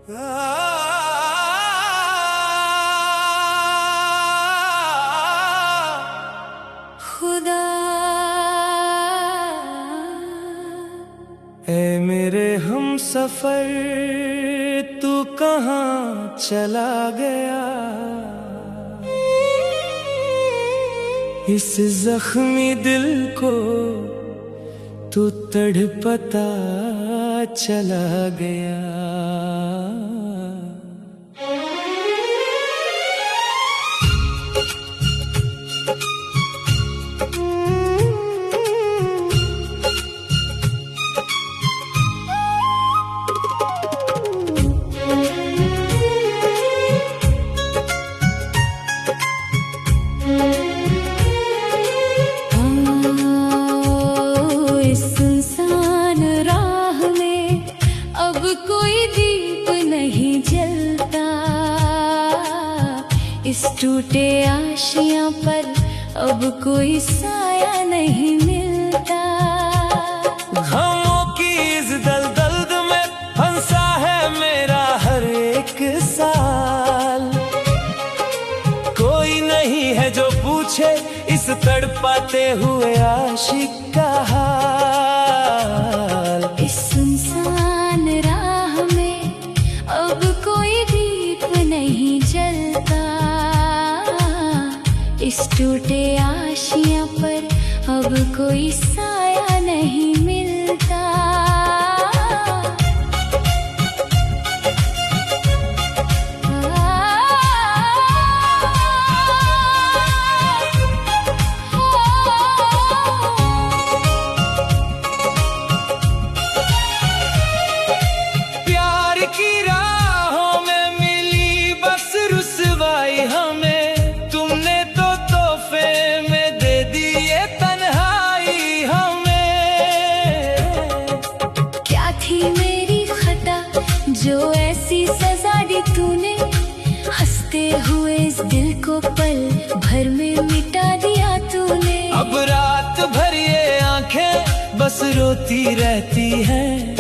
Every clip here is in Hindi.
खुदा ए मेरे हम सफर तू कहाँ चला गया, इस जख्मी दिल को तू तड़पता चला गया। सुनसान राह में अब कोई दीप नहीं जलता, इस टूटे आशियां पर अब कोई साया नहीं मिलता। गमों की इस दलदल में फंसा है मेरा हर एक साल, कोई नहीं है जो पूछे इस तड़पाते हुए आशिक का हाल। इस सुनसान राह में अब कोई दीप नहीं जलता, इस टूटे आशियां पर अब कोई साया नहीं मिलता। जो ऐसी सजा दी तूने, हंसते हुए इस दिल को पल भर में मिटा दिया तूने। अब रात भर ये आंखें बस रोती रहती हैं,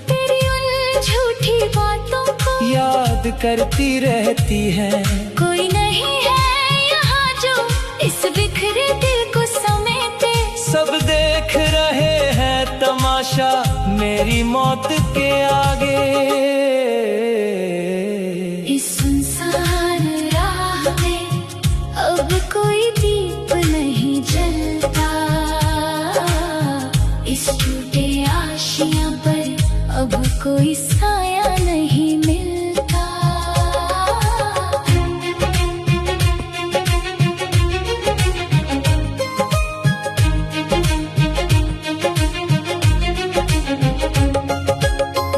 तेरी उन झूठी बातों को याद करती रहती हैं। कोई नहीं है यहाँ जो इस बिखरे दिल को समेटे, सब देख रहे हैं तमाशा मेरी मौत के आगे। इस सुनसान राह में अब कोई दीप नहीं जलता, इस टूटे आशियां पर अब कोई साया नहीं मिलता।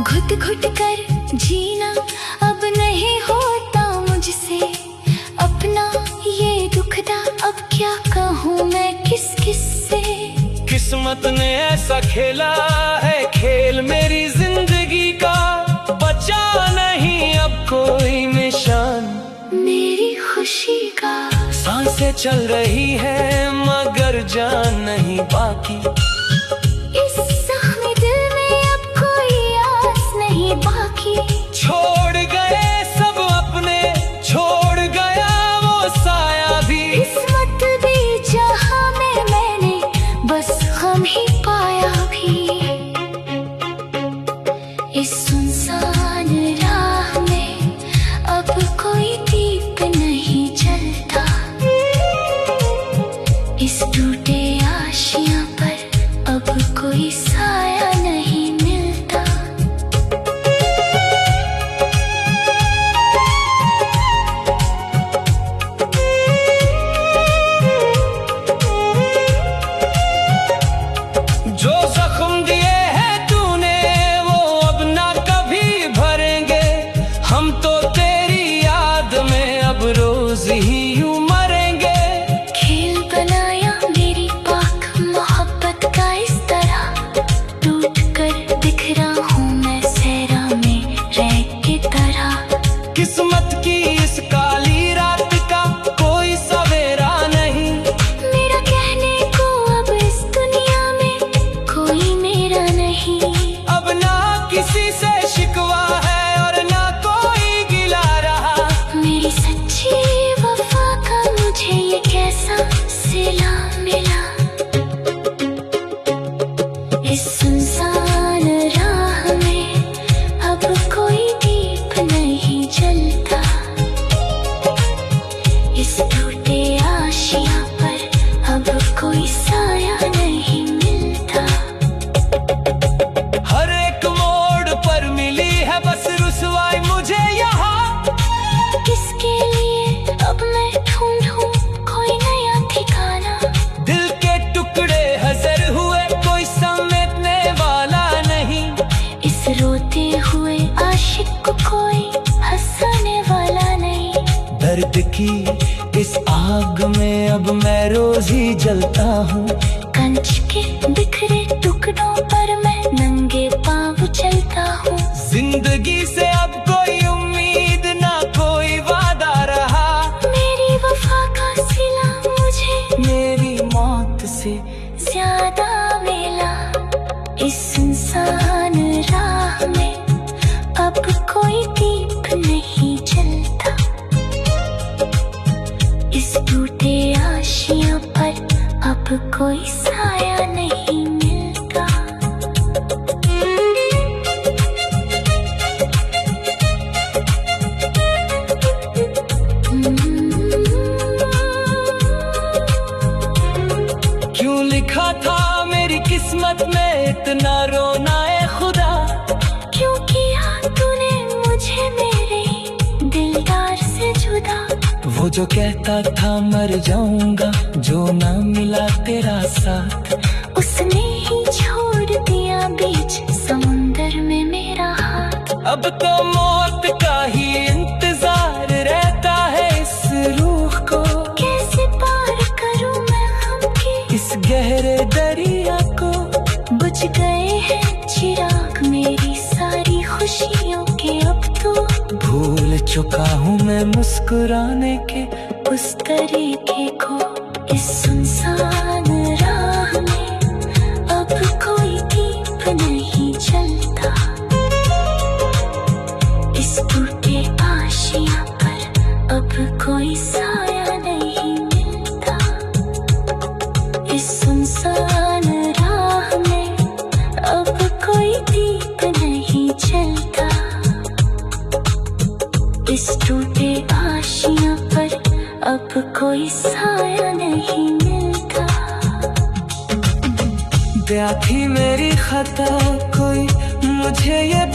घुट घुट कर जीना अब नहीं होता मुझसे, अपना ये दुखदा अब क्या कहूँ मैं किस किस से। किस्मत ने ऐसा खेला है खेल मेरी जिंदगी का, बचा नहीं अब कोई निशान मेरी खुशी का। सांसें चल रही है मगर जान नहीं बाकी, इस जख्मी दिल में अब कोई आस नहीं बाकी। छोड़ गए सब अपने, छोड़ गया वो साया भी, किस्मत भी जहां में मैंने बस गम ही पाया भी। इस सुनसान राह में अब कोई दीप नहीं जलता, इस टूटे आशियां पर अब कोई साया नहीं मिलता। जो जख्म दिए हैं तूने वो अब ना कभी भरेंगे, की इस आग में अब मैं रोज ही जलता हूँ। कंच के बिखरे टुकड़ों पर मैं नंगे पाँव चलता हूँ। जिंदगी से अब कोई उम्मीद ना कोई वादा रहा। मेरी वफा का सिला मुझे मेरी मौत से ज्यादा मिला। इस सुनसान राह में अब कोई दीप नहीं जलता। इस टूटे आशियां पर अब कोई साया नहीं मिलता। क्यों लिखा था मेरी किस्मत में इतना रोना है खुदा। क्यों किया तूने मुझे मेरे दिलदार से जुदा। वो जो कहता था मर जाऊंगा जो ना मिला तेरा साथ, उसने ही छोड़ दिया बीच समुंदर में मेरा हाथ। अब तो मौत का ही इंतजार रहता है इस रूह को। कैसे पार करूं मैं गम के इस गहरे दरिया को। बुझ गए हैं चिराग मेरी सारी खुशियों के अब तो। भूल चुका हूँ मैं मुस्कुराने के उस तरीके को। इस सुनसान राह में अब कोई दीप नहीं जलता। इस टूटे आशियां पर अब कोई साया नहीं मिलता। इस सुनसान राह में अब कोई दीप नहीं जलता। इस टूटे आशियां पर अब कोई साया नहीं मिलता। क्या थी मेरी खता कोई मुझे ये